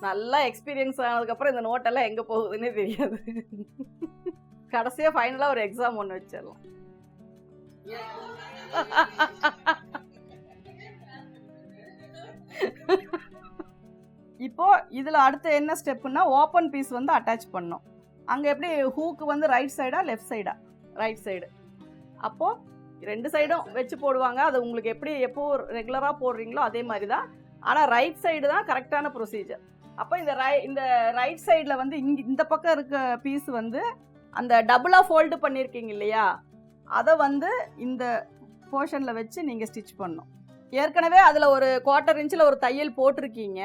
நல்லா எக்ஸ்பீரியன்ஸ் ஆனதுக்கப்புறம் இந்த நோட்டெல்லாம் எங்கே போகுதுன்னே தெரியாது. கடைசியாக ஃபைனலாக ஒரு எக்ஸாம் ஒன்று வச்சிடலாம். இப்போ இதில் அடுத்து என்ன ஸ்டெப்புன்னா ஓப்பன் பீஸ் வந்து அட்டாச் பண்ணோம். அங்கே எப்படி ஹூக்கு வந்து ரைட் சைடா லெஃப்ட் சைடா? Right side. அப்போது 2 சைடும் வச்சு போடுவாங்க. அது உங்களுக்கு எப்படி எப்போ ரெகுலராக போடுறீங்களோ அதே மாதிரி தான். ஆனால் ரைட் சைடு தான் கரெக்டான ப்ரொசீஜர். அப்போ இந்த ரைட் சைடில் வந்து இந்த பக்கம் இருக்க பீஸ் வந்து அந்த டபுளாக ஃபோல்டு பண்ணியிருக்கீங்க இல்லையா, அதை வந்து இந்த போர்ஷனில் வச்சு நீங்கள் ஸ்டிச் பண்ணணும். ஏற்கனவே அதில் ஒரு 1/4 இன்ச்சில் ஒரு தையல் போட்டிருக்கீங்க.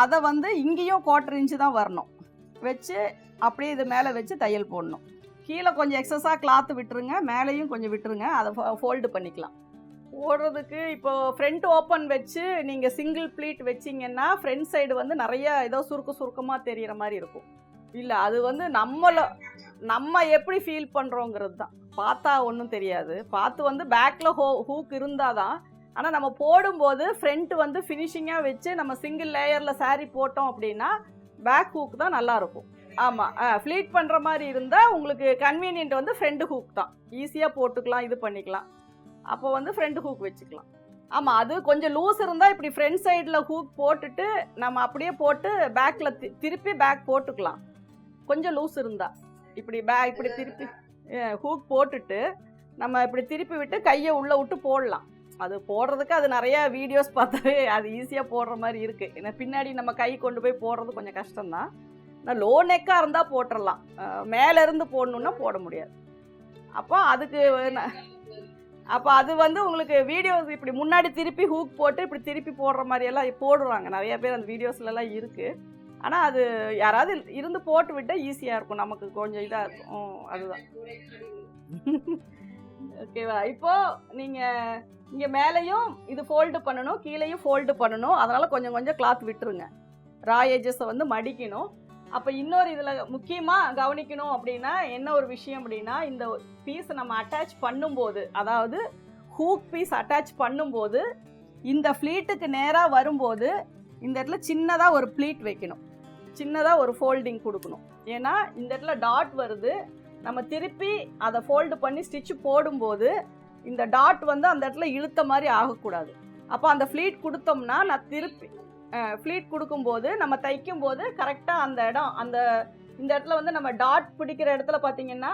அதை வந்து இங்கேயும் 1/4 இன்ச்சு தான் வரணும் வச்சு அப்படியே இது மேலே வச்சு தையல் போடணும். கீழே கொஞ்சம் எக்ஸஸாக கிளாத்து விட்டுருங்க, மேலேயும் கொஞ்சம் விட்டுருங்க. அதை ஃபோல்டு பண்ணிக்கலாம். போடுறதுக்கு இப்போ ஃப்ரண்ட் ஓப்பன் வச்சு நீங்கள் சிங்கிள் ப்ளீட் வச்சிங்கன்னா ஃப்ரண்ட் சைடு வந்து நிறைய ஏதோ சுருக்கமாக தெரிகிற மாதிரி இருக்கும். இல்லை, அது வந்து நம்ம எப்படி ஃபீல் பண்ணுறோங்கிறது தான். பார்த்தா ஒன்றும் தெரியாது. பார்த்து வந்து பேக்கில் ஹூக் இருந்தால் தான். ஆனால் நம்ம போடும்போது ஃப்ரண்ட் வந்து ஃபினிஷிங்காக வச்சு நம்ம சிங்கிள் லேயரில் saree போட்டோம் அப்படின்னா பேக் ஹூக் தான் நல்லாயிருக்கும். ஆமாம், ஃப்ளீட் பண்ணுற மாதிரி இருந்தால் உங்களுக்கு கன்வீனியன்ட் வந்து ஃப்ரண்ட் ஹூக் தான். ஈஸியாக போட்டுக்கலாம், இது பண்ணிக்கலாம். அப்போ வந்து ஃப்ரண்ட் ஹூக் வச்சுக்கலாம். ஆமாம், அது கொஞ்சம் லூஸ் இருந்தால் இப்படி ஃப்ரண்ட் சைடில் ஹூக் போட்டுட்டு நம்ம அப்படியே போட்டு பேக்கில் திருப்பி பேக் போட்டுக்கலாம். கொஞ்சம் லூஸ் இருந்தால் இப்படி இப்படி திருப்பி ஹூக் போட்டுட்டு நம்ம இப்படி திருப்பி விட்டு கையை உள்ளே விட்டு போடலாம். அது போடுறதுக்கு அது நிறையா வீடியோஸ் பார்த்தாவே அது ஈஸியாக போடுற மாதிரி இருக்குது. ஏன்னா பின்னாடி நம்ம கை கொண்டு போய் போடுறது கொஞ்சம் கஷ்டம்தான். ஆனால் லோ நெக்காக இருந்தால் போட்டுடலாம். மேலேருந்து போடணுன்னா போட முடியாது. அப்போ அது வந்து உங்களுக்கு வீடியோஸ் இப்படி முன்னாடி திருப்பி ஹூக் போட்டு இப்படி திருப்பி போடுற மாதிரியெல்லாம் போடுறாங்க. நிறைய பேர் அந்த வீடியோஸ்லலாம் இருக்குது. ஆனால் அது யாராவது இருந்து போட்டு விட்டால் ஈஸியாக இருக்கும், நமக்கு கொஞ்சம் இதாக இருக்கும். அதுதான். ஓகேவா? இப்போது நீங்கள் இங்கே மேலேயும் இது ஃபோல்டு பண்ணணும், கீழேயும் ஃபோல்டு பண்ணணும். அதனால் கொஞ்சம் கொஞ்சம் கிளாத் விட்டுருங்க. ரா ஏஜஸை வந்து மடிக்கணும். அப்போ இன்னொரு இதில் முக்கியமாக கவனிக்கணும் அப்படின்னா என்ன ஒரு விஷயம் அப்படின்னா, இந்த பீஸை நம்ம அட்டாச் பண்ணும்போது, அதாவது ஹூக் பீஸ் அட்டாச் பண்ணும்போது இந்த ஃப்ளீட்டுக்கு நேராக வரும்போது இந்த இடத்துல சின்னதாக ஒரு ப்ளீட் வைக்கணும், சின்னதாக ஒரு ஃபோல்டிங் கொடுக்கணும். ஏன்னா இந்த இடத்துல டாட் வருது. நம்ம திருப்பி அதை ஃபோல்டு பண்ணி ஸ்டிச்சு போடும்போது இந்த டாட் வந்து அந்த இடத்துல இழுத்த மாதிரி ஆகக்கூடாது. அப்போ அந்த ஃப்ளீட் கொடுத்தோம்னா நான் திருப்பி ஃப்ளீட் கொடுக்கும்போது நம்ம தைக்கும்போது கரெக்டாக அந்த இடம் இந்த இடத்துல வந்து நம்ம டாட் பிடிக்கிற இடத்துல பார்த்திங்கன்னா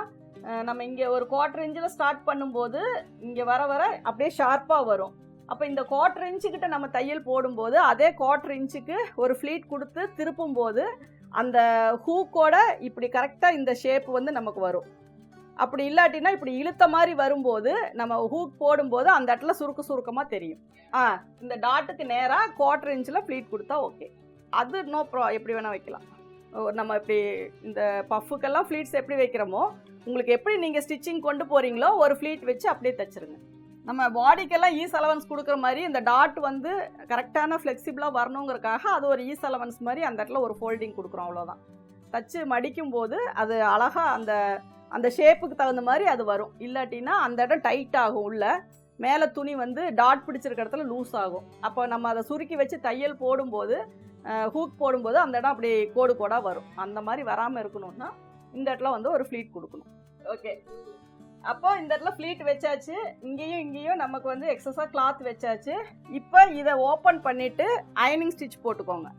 நம்ம இங்கே ஒரு 1/4 இன்ச்சில் ஸ்டார்ட் பண்ணும்போது இங்கே வர அப்படியே ஷார்ப்பாக வரும். அப்போ இந்த 1/4 இன்ச்சுக்கிட்ட நம்ம தையல் போடும்போது அதே 1/4 இன்ச்சுக்கு ஒரு ஃப்ளீட் கொடுத்து திருப்பும்போது அந்த ஹூக்கோட இப்படி கரெக்டாக இந்த ஷேப் வந்து நமக்கு வரும். அப்படி இல்லாட்டினா இப்படி இழுத்த மாதிரி வரும்போது நம்ம ஹூக் போடும்போது அந்த இடத்துல சுருக்கமாக தெரியும். இந்த டாட்டுக்கு நேராக 1/4 இன்ச்சில் ஃப்ளீட் கொடுத்தா ஓகே. அது எப்படி வேணால் வைக்கலாம். நம்ம இப்படி இந்த பஃபுக்கெல்லாம் ஃப்ளீட்ஸ் எப்படி வைக்கிறோமோ உங்களுக்கு எப்படி நீங்கள் ஸ்டிச்சிங் கொண்டு போகிறீங்களோ ஒரு ஃப்ளீட் வச்சு அப்படியே தைச்சிருங்க. நம்ம பாடிக்கெல்லாம் ஈஸ் அலவன்ஸ் கொடுக்குற மாதிரி இந்த டாட் வந்து கரெக்டான ஃப்ளெக்சிபிளாக வரணுங்கிறக்காக அது ஒரு ஈஸ் அலவன்ஸ் மாதிரி அந்த இடத்துல ஒரு ஃபோல்டிங் கொடுக்குறோம், அவ்வளோதான். தச்சு மடிக்கும் போது அது அழகாக அந்த ஷேப்புக்கு தகுந்த மாதிரி அது வரும். இல்லாட்டினா அந்த இடம் டைட் ஆகும், உள்ள மேலே துணி வந்து டாட் பிடிச்சிருக்க இடத்துல லூஸ் ஆகும். அப்போ நம்ம அதை சுருக்கி வச்சு தையல் போடும்போது ஹூக் போடும்போது அந்த இடம் அப்படி கோடாக வரும். அந்த மாதிரி வராமல் இருக்கணும்னா இந்த இடத்துல வந்து ஒரு ஃப்ளீட் கொடுக்கணும். ஓகே, அப்போ இந்த இடத்துல ஃப்ளீட் வச்சாச்சு. இங்கேயும் நமக்கு வந்து எக்ஸஸாக கிளாத் வச்சாச்சு. இப்போ இதை ஓப்பன் பண்ணிவிட்டு அயனிங் ஸ்டிச் போட்டுக்கோங்க.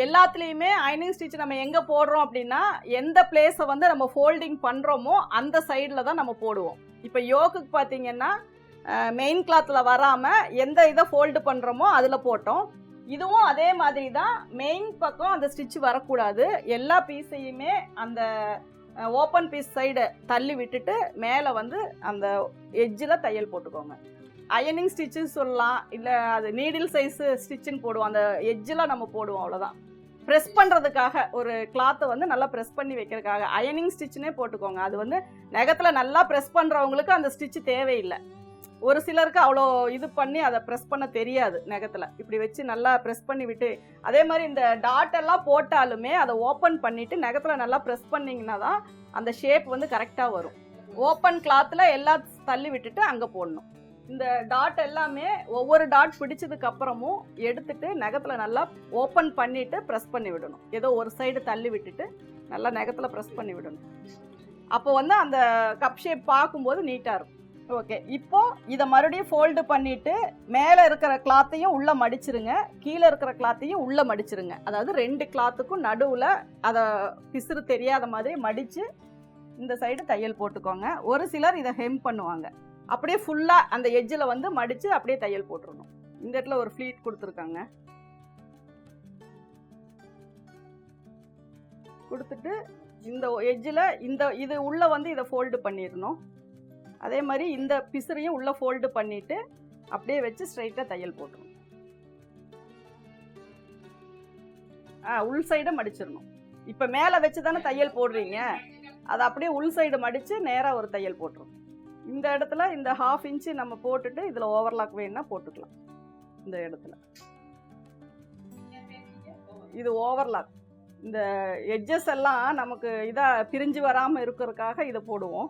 எல்லாத்துலேயுமே அயனிங் ஸ்டிச் நம்ம எங்கே போடுறோம் அப்படின்னா எந்த பிளேஸை வந்து நம்ம ஃபோல்டிங் பண்ணுறோமோ அந்த சைடில் தான் நம்ம போடுவோம். இப்போ யோக்குக்கு பார்த்தீங்கன்னா மெயின் கிளாத்தில் வராமல் எந்த இதை ஃபோல்டு பண்ணுறோமோ அதில் போட்டோம். இதுவும் அதே மாதிரி தான். மெயின் பக்கம் அந்த ஸ்டிச் வரக்கூடாது. எல்லா பீஸையுமே அந்த ஓப்பன் பீஸ் சைடு தள்ளி விட்டுட்டு மேலே வந்து அந்த எட்ஜில் தையல் போட்டுக்கோங்க. அயனிங் ஸ்டிச்சு சொல்லலாம், இல்லை அது நீடில் சைஸு ஸ்டிச்சுன்னு போடுவோம். அந்த எட்ஜில் நம்ம போடுவோம், அவ்வளோதான். ப்ரெஸ் பண்ணுறதுக்காக ஒரு கிளாத்தை வந்து நல்லா ப்ரெஸ் பண்ணி வைக்கிறதுக்காக அயனிங் ஸ்டிச்சுனே போட்டுக்கோங்க. அது வந்து நகத்தில் நல்லா ப்ரெஸ் பண்ணுறவங்களுக்கு அந்த ஸ்டிச்சு தேவையில்லை. ஒரு சிலருக்கு அவ்வளோ இது பண்ணி அதை ப்ரெஸ் பண்ண தெரியாது. நகத்தில் இப்படி வச்சு நல்லா ப்ரெஸ் பண்ணி விட்டு, அதே மாதிரி இந்த டாட்டெல்லாம் போட்டாலுமே அதை ஓப்பன் பண்ணிவிட்டு நகத்தில் நல்லா ப்ரெஸ் பண்ணிங்கன்னா தான் அந்த ஷேப் வந்து கரெக்டாக வரும். ஓப்பன் கிளாத்தில் எல்லாம் தள்ளி விட்டுட்டு அங்கே போடணும். இந்த டாட் எல்லாமே ஒவ்வொரு டாட் பிடிச்சதுக்கு அப்புறமும் எடுத்துட்டு நகத்தில் நல்லா ஓப்பன் பண்ணிட்டு ப்ரெஸ் பண்ணி விடணும். ஏதோ ஒரு சைடு தள்ளி விட்டுட்டு நல்லா நகத்தில் ப்ரெஸ் பண்ணி விடணும். அப்போ வந்து அந்த கப் ஷேப் பார்க்கும்போது நீட்டாக இருக்கும். ஓகே, இப்போ இதை மறுபடியும் ஃபோல்டு பண்ணிட்டு மேலே இருக்கிற கிளாத்தையும் உள்ளே மடிச்சிருங்க, கீழே இருக்கிற கிளாத்தையும் உள்ளே மடிச்சிருங்க. அதாவது 2 கிளாத்துக்கும் நடுவில் அதை பிசுறு தெரியாத மாதிரி மடித்து இந்த சைடு தையல் போட்டுக்கோங்க. ஒரு சிலர் இதை ஹெம் பண்ணுவாங்க. அப்படியே ஃபுல்லாக அந்த எட்ஜில் வந்து மடித்து அப்படியே தையல் போட்டுருணும். இந்த இடத்துல ஒரு ஃப்ளீட் கொடுத்துருக்காங்க. கொடுத்துட்டு இந்த எட்ஜில் இது உள்ளே வந்து இதை ஃபோல்டு பண்ணிடணும். அதே மாதிரி இந்த பிசுறையும் உள்ளே ஃபோல்டு பண்ணிவிட்டு அப்படியே வச்சு ஸ்ட்ரைட்டாக தையல் போட்டுருணும். உள் சைடை மடிச்சிடணும். இப்போ மேலே வச்சு தானே தையல் போடுறீங்க, அதை அப்படியே உள் சைடு மடித்து நேராக ஒரு தையல் போட்டுரும். இந்த இடத்துல இந்த 1/2 இன்ச்சு நம்ம போட்டுட்டு இதில் ஓவர்லாக் வேணும்னா போட்டுக்கலாம். இந்த இடத்துல இது ஓவர்லாக். இந்த எட்ஜஸ் எல்லாம் நமக்கு இதாக பிரிஞ்சு வராமல் இருக்கிறதுக்காக இதை போடுவோம்.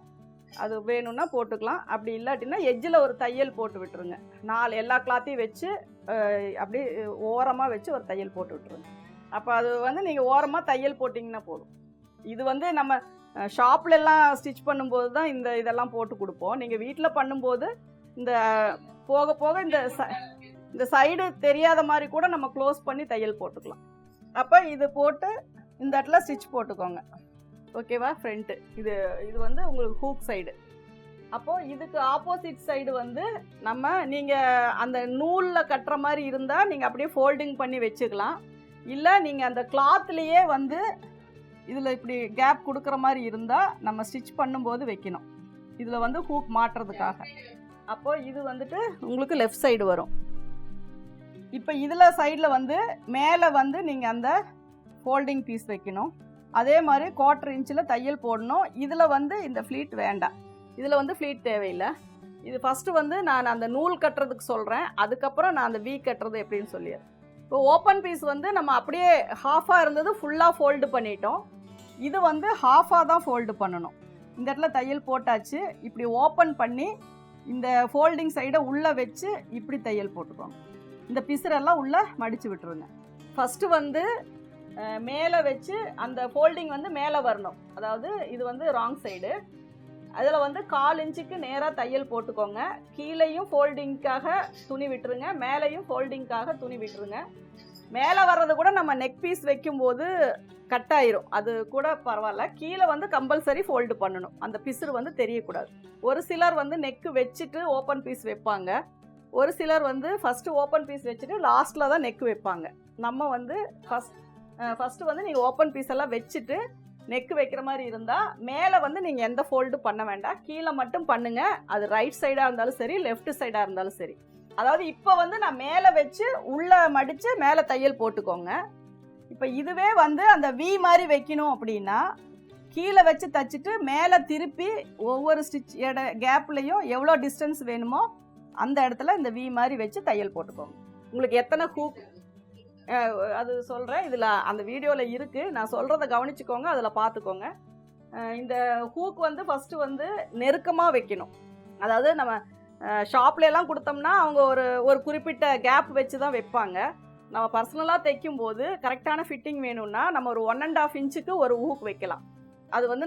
அது வேணும்னா போட்டுக்கலாம். அப்படி இல்லாட்டினா எட்ஜில் ஒரு தையல் போட்டு விட்டுருங்க. 4 எல்லா கிளாத்தையும் வச்சு அப்படியே ஓரமாக வச்சு ஒரு தையல் போட்டு விட்டுருங்க. அப்போ அது வந்து நீங்கள் ஓரமாக தையல் போட்டிங்கன்னா போதும். இது வந்து நம்ம ஷாப்லெல்லாம் ஸ்டிச் பண்ணும்போது தான் இதெல்லாம் போட்டு கொடுப்போம். நீங்கள் வீட்டில் பண்ணும்போது இந்த போக போக இந்த சைடு தெரியாத மாதிரி கூட நம்ம க்ளோஸ் பண்ணி தையல் போட்டுக்கலாம். அப்போ இது போட்டு இந்த இடத்துல ஸ்டிச் போட்டுக்கோங்க. ஓகேவா? ஃப்ரண்ட்டு இது வந்து உங்களுக்கு ஹூக் சைடு. அப்போது இதுக்கு ஆப்போசிட் சைடு வந்து நீங்கள் அந்த நூலில் கட்டுற மாதிரி இருந்தால் நீங்கள் அப்படியே ஃபோல்டிங் பண்ணி வச்சுக்கலாம். இல்லை நீங்கள் அந்த கிளாத்லேயே வந்து இதில் இப்படி கேப் கொடுக்குற மாதிரி இருந்தால் நம்ம ஸ்டிச் பண்ணும்போது வைக்கணும். இதில் வந்து ஹூக் மாட்டுறதுக்காக. அப்போது இது வந்துட்டு உங்களுக்கு லெஃப்ட் சைடு வரும். இப்போ இதில் சைடில் வந்து மேலே வந்து நீங்கள் அந்த ஃபோல்டிங் பீஸ் வைக்கணும். அதே மாதிரி 1/4 இன்ச்சில் தையல் போடணும். இதில் வந்து இந்த ஃப்ளீட் வேண்டாம். இதில் வந்து ஃப்ளீட் தேவையில்லை. இது ஃபஸ்ட்டு வந்து நான் அந்த நூல் கட்டுறதுக்கு சொல்கிறேன், அதுக்கப்புறம் நான் அந்த வீ கட்டுறது எப்படின்னு சொல்லிடுறேன். இப்போ ஓப்பன் பீஸ் வந்து நம்ம அப்படியே ஹாஃபாக இருந்தது ஃபுல்லாக ஃபோல்டு பண்ணிட்டோம். இது வந்து ஹாஃபாக தான் ஃபோல்டு பண்ணணும். இந்த இடத்துல தையல் போட்டாச்சு. இப்படி ஓப்பன் பண்ணி இந்த ஃபோல்டிங் சைடை உள்ளே வச்சு இப்படி தையல் போட்டுக்கோங்க. இந்த பிசுரெல்லாம் உள்ளே மடித்து விட்டுருங்க. ஃபஸ்ட்டு வந்து மேலே வச்சு அந்த ஃபோல்டிங் வந்து மேலே வரணும். அதாவது இது வந்து ராங் சைடு. அதில் வந்து 1/4 இன்ச்சுக்கு நேராக தையல் போட்டுக்கோங்க. கீழேயும் ஃபோல்டிங்காக துணி விட்டுருங்க, மேலேயும் ஃபோல்டிங்காக துணி விட்டுருங்க. மேலே வர்றது கூட நம்ம நெக் பீஸ் வைக்கும்போது கட் ஆயிரும், அது கூட பரவாயில்ல. கீழே வந்து கம்பல்சரி ஃபோல்டு பண்ணணும். அந்த பிசுறு வந்து தெரியக்கூடாது. ஒரு சிலர் வந்து நெக்கு வச்சுட்டு ஓப்பன் பீஸ் வைப்பாங்க. ஒரு சிலர் வந்து ஃபஸ்ட்டு ஓப்பன் பீஸ் வச்சுட்டு லாஸ்ட்டில் தான் நெக்கு வைப்பாங்க. நம்ம வந்து ஃபஸ்ட்டு வந்து நீங்கள் ஓப்பன் பீஸ் எல்லாம் வச்சுட்டு நெக்கு வைக்கிற மாதிரி இருந்தால் மேலே வந்து நீங்கள் எந்த ஃபோல்டு பண்ண வேண்டாம், கீழே மட்டும் பண்ணுங்கள். அது ரைட் சைடாக இருந்தாலும் சரி, லெஃப்ட் சைடாக இருந்தாலும் சரி. அதாவது இப்போ வந்து நான் மேலே வச்சு உள்ளே மடித்து மேலே தையல் போட்டுக்கோங்க. இப்போ இதுவே வந்து அந்த வி மாதிரி வைக்கணும் அப்படின்னா கீழே வச்சு தைச்சிட்டு மேலே திருப்பி ஒவ்வொரு ஸ்டிச் கேப்லேயும் எவ்வளோ டிஸ்டன்ஸ் வேணுமோ அந்த இடத்துல இந்த வி மாதிரி வச்சு தையல் போட்டுக்கோங்க. உங்களுக்கு எத்தனை ஹூக் அது சொல்கிறேன், இதில் அந்த வீடியோவில் இருக்குது, நான் சொல்கிறத கவனிச்சுக்கோங்க, அதில் பார்த்துக்கோங்க. இந்த ஹூக் வந்து ஃபஸ்ட்டு வந்து நெருக்கமாக வைக்கணும். அதாவது நம்ம ஷாப்லலாம் கொடுத்தோம்னா அவங்க ஒரு குறிப்பிட்ட கேப் வச்சு தான் வைப்பாங்க. நம்ம பர்சனலாக தைக்கும்போது கரெக்டான ஃபிட்டிங் வேணும்னா நம்ம ஒரு 1.5 இன்ச்சுக்கு ஒரு ஹூக் வைக்கலாம். அது வந்து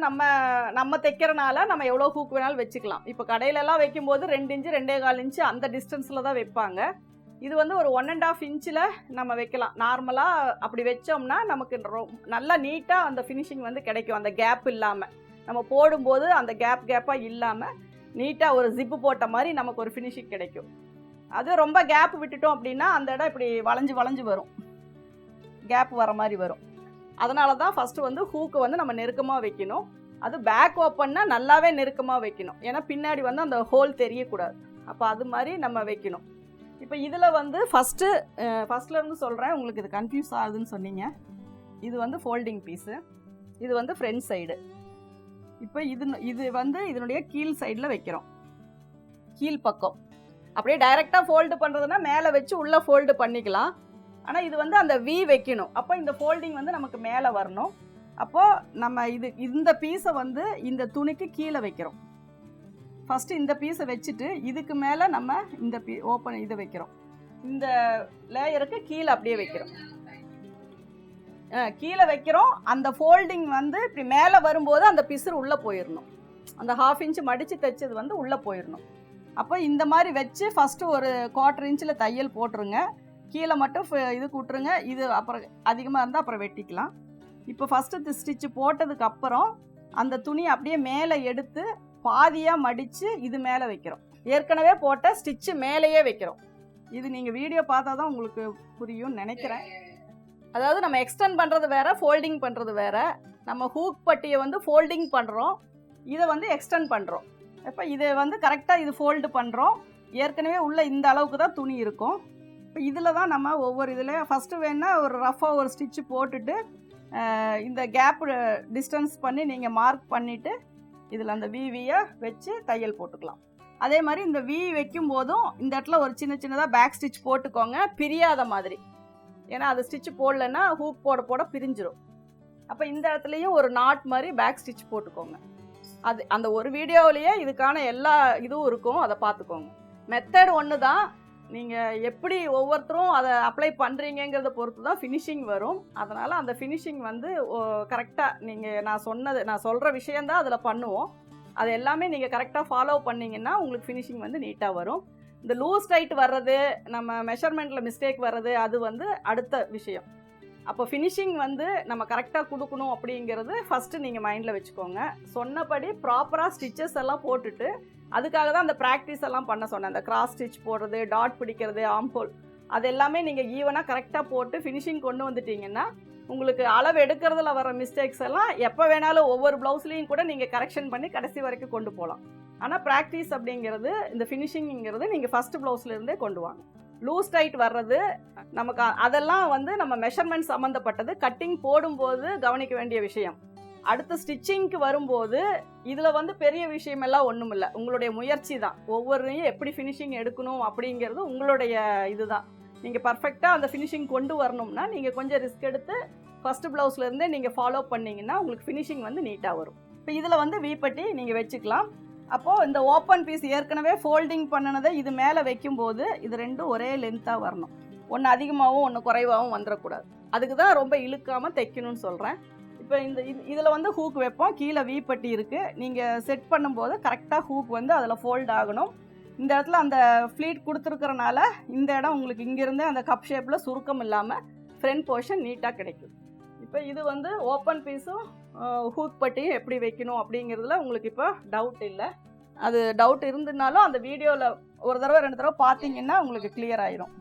நம்ம தைக்கிறனால நம்ம எவ்வளோ ஹூக் வேணாலும் வச்சுக்கலாம். இப்போ கடையிலலாம் வைக்கும்போது 2 இன்ச்சு 2.25 இன்ச்சு அந்த டிஸ்டன்ஸில் தான் வைப்பாங்க. இது வந்து ஒரு 1.5 இன்ச்சில் நம்ம வைக்கலாம். நார்மலாக அப்படி வச்சோம்னா நமக்கு நல்லா நீட்டாக அந்த ஃபினிஷிங் வந்து கிடைக்கும். அந்த கேப் இல்லாமல் நம்ம போடும்போது அந்த கேப்பாக இல்லாமல் நீட்டாக ஒரு ஜிப்பு போட்ட மாதிரி நமக்கு ஒரு ஃபினிஷிங் கிடைக்கும். அது ரொம்ப கேப் விட்டுட்டோம் அப்படின்னா அந்த இடம் இப்படி வளைஞ்சு வரும், கேப் வர மாதிரி வரும். அதனால தான் ஃபஸ்ட்டு வந்து ஹூக்கு வந்து நம்ம நெருக்கமாக வைக்கணும். அது பேக் ஓப்பன்னா நல்லாவே நெருக்கமாக வைக்கணும், ஏன்னா பின்னாடி வந்து அந்த ஹோல் தெரியக்கூடாது. அப்போ அது மாதிரி நம்ம வைக்கணும். இப்போ இதில் வந்து ஃபஸ்ட்லேருந்து சொல்கிறேன், உங்களுக்கு இது கன்ஃபியூஸ் ஆகுதுன்னு சொன்னீங்க. இது வந்து ஃபோல்டிங் பீஸு, இது வந்து ஃப்ரண்ட் சைடு. இப்போ இது வந்து இதனுடைய கீழ் சைடில் வைக்கிறோம், கீழ் பக்கம். அப்படியே டைரெக்டாக ஃபோல்டு பண்ணுறதுனா மேலே வச்சு உள்ளே ஃபோல்டு பண்ணிக்கலாம். ஆனால் இது வந்து அந்த வி வைக்கணும். அப்போ இந்த ஃபோல்டிங் வந்து நமக்கு மேலே வரணும். அப்போது நம்ம இந்த பீஸை வந்து இந்த துணிக்கு கீழே வைக்கிறோம். ஃபஸ்ட்டு இந்த பீஸை வச்சுட்டு இதுக்கு மேலே நம்ம இந்த ஓப்பன் இதை வைக்கிறோம். இந்த லேயருக்கு கீழே அப்படியே வைக்கிறோம். கீழே வைக்கிறோம். அந்த ஃபோல்டிங் வந்து இப்படி மேலே வரும்போது அந்த பிசுறு உள்ளே போயிடணும். அந்த 1/2 இன்ச்சு மடித்து தைச்சது வந்து உள்ளே போயிடணும். அப்போ இந்த மாதிரி வச்சு ஃபஸ்ட்டு ஒரு 1/4 இன்ச்சில் தையல் போட்டுருங்க. கீழே மட்டும் இதுக்கு விட்ருங்க. இது அப்புறம் அதிகமாக இருந்தால் அப்புறம் வெட்டிக்கலாம். இப்போ ஃபஸ்ட்டு ஸ்டிச்சு போட்டதுக்கப்புறம் அந்த துணி அப்படியே மேலே எடுத்து பாதியாக மடித்து இது மேலே வைக்கிறோம். ஏற்கனவே போட்ட ஸ்டிச்சு மேலேயே வைக்கிறோம். இது நீங்கள் வீடியோ பார்த்தா தான் உங்களுக்கு புரியும்னு நினைக்கிறேன். அதாவது நம்ம எக்ஸ்டெண்ட் பண்ணுறது வேறு, ஃபோல்டிங் பண்ணுறது வேறு. நம்ம ஹூக் பட்டியை வந்து ஃபோல்டிங் பண்ணுறோம், இதை வந்து எக்ஸ்டெண்ட் பண்ணுறோம். இப்போ இதை வந்து கரெக்டாக இது ஃபோல்டு பண்ணுறோம். ஏற்கனவே உள்ள இந்த அளவுக்கு தான் துணி இருக்கும். இப்போ இதில் தான் நம்ம ஒவ்வொரு இதில் ஃபஸ்ட்டு வேணால் ஒரு ரஃபாக ஒரு ஸ்டிச்சு போட்டுட்டு இந்த கேப் டிஸ்டன்ஸ் பண்ணி நீங்கள் மார்க் பண்ணிவிட்டு இதில் அந்த விவியை வச்சு தையல் போட்டுக்கலாம். அதே மாதிரி இந்த வி வைக்கும் போதும் இந்த இடத்துல ஒரு சின்ன சின்னதாக பேக் ஸ்டிச் போட்டுக்கோங்க, பிரியாத மாதிரி. ஏன்னா அது ஸ்டிச் போடலைன்னா ஹூக் போட போட பிரிஞ்சிடும். அப்போ இந்த இடத்துலையும் ஒரு நாட் மாதிரி பேக் ஸ்டிச் போட்டுக்கோங்க. அது அந்த ஒரு வீடியோவிலேயே இதுக்கான எல்லா இதுவும் இருக்கும், அதை பார்த்துக்கோங்க. மெத்தட் ஒன்று தான். நீங்கள் எப்படி ஒவ்வொருத்தரும் அதை அப்ளை பண்ணுறீங்கிறத பொறுத்து தான் ஃபினிஷிங் வரும். அதனால் அந்த ஃபினிஷிங் வந்து கரெக்டாக நான் சொல்கிற விஷயந்தான் அதில் பண்ணுவோம். அது எல்லாமே நீங்கள் கரெக்டாக ஃபாலோ பண்ணிங்கன்னா உங்களுக்கு ஃபினிஷிங் வந்து நீட்டாக வரும். இந்த லூஸ் டைட் வர்றது, நம்ம மெஷர்மெண்ட்டில் மிஸ்டேக் வர்றது, அது வந்து அடுத்த விஷயம். அப்போ ஃபினிஷிங் வந்து நம்ம கரெக்டாக கொடுக்கணும் அப்படிங்கிறது ஃபஸ்ட்டு நீங்கள் மைண்டில் வச்சுக்கோங்க. சொன்னபடி ப்ராப்பராக ஸ்டிச்சஸ் எல்லாம் போட்டுட்டு, அதுக்காக தான் அந்த ப்ராக்டிஸ் எல்லாம் பண்ண சொன்னேன். அந்த கிராஸ் ஸ்டிச் போடுறது, டாட் பிடிக்கிறது, ஆம்போல், அது எல்லாமே நீங்கள் ஈவனாக கரெக்டாக போட்டு ஃபினிஷிங் கொண்டு வந்துட்டீங்கன்னா உங்களுக்கு அளவு எடுக்கிறதுல வர மிஸ்டேக்ஸ் எல்லாம் எப்போ வேணாலும் ஒவ்வொரு ப்ளவுஸ்லேயும் கூட நீங்கள் கரெக்ஷன் பண்ணி கடைசி வரைக்கும் கொண்டு போகலாம். ஆனால் ப்ராக்டிஸ் அப்படிங்கிறது, இந்த ஃபினிஷிங்கிறது நீங்கள் ஃபஸ்ட்டு ப்ளவுஸ்லேருந்தே கொண்டு வாங்க. லூஸ் டைட் வர்றது நமக்கு அதெல்லாம் வந்து நம்ம மெஷர்மெண்ட் சம்மந்தப்பட்டது. கட்டிங் போடும்போது கவனிக்க வேண்டிய விஷயம். அடுத்த ஸ்டிச்சிங்க்கு வரும்போது இதில் வந்து பெரிய விஷயமெல்லாம் ஒன்றும் இல்லை, உங்களுடைய முயற்சி தான். ஒவ்வொருத்தையும் எப்படி ஃபினிஷிங் எடுக்கணும் அப்படிங்கிறது உங்களுடைய இதுதான். நீங்கள் பர்ஃபெக்டாக அந்த ஃபினிஷிங் கொண்டு வரணும்னா நீங்கள் கொஞ்சம் ரிஸ்க் எடுத்து ஃபஸ்ட்டு ப்ளவுஸ்லேருந்தே நீங்கள் ஃபாலோ பண்ணிங்கன்னா உங்களுக்கு ஃபினிஷிங் வந்து நீட்டாக வரும். இப்போ இதில் வந்து வீப்பட்டி நீங்கள் வச்சுக்கலாம். அப்போது இந்த ஓப்பன் பீஸ் ஏற்கனவே ஃபோல்டிங் பண்ணினதை இது மேலே வைக்கும்போது இது ரெண்டும் ஒரே லென்த்தாக வரணும். ஒன்று அதிகமாகவும் ஒன்று குறைவாகவும் வந்துடக்கூடாது. அதுக்கு தான் ரொம்ப இழுக்காமல் தைக்கணும்னு சொல்கிறேன். இப்போ இதில் வந்து ஹூக் வைப்போம். கீழே வீப்பட்டி இருக்குது. நீங்கள் செட் பண்ணும்போது கரெக்டாக ஹூக் வந்து அதில் ஃபோல்ட் ஆகணும். இந்த இடத்துல அந்த ஃப்ளீட் கொடுத்துருக்கறனால இந்த இடம் உங்களுக்கு இங்கேருந்தே அந்த கப் ஷேப்பில் சுருக்கம் இல்லாமல் ஃப்ரண்ட் போர்ஷன் நீட்டாக கிடைக்கும். இப்போ இது வந்து ஓப்பன் பீஸும் ஹூக் பட்டியும் எப்படி வைக்கணும் அப்படிங்கிறதுல உங்களுக்கு இப்போ டவுட் இல்லை. அது டவுட் இருந்ததுனாலும் அந்த வீடியோவில் ஒரு தடவை 2 தடவை பார்த்தீங்கன்னா உங்களுக்கு கிளியர் ஆயிரும்.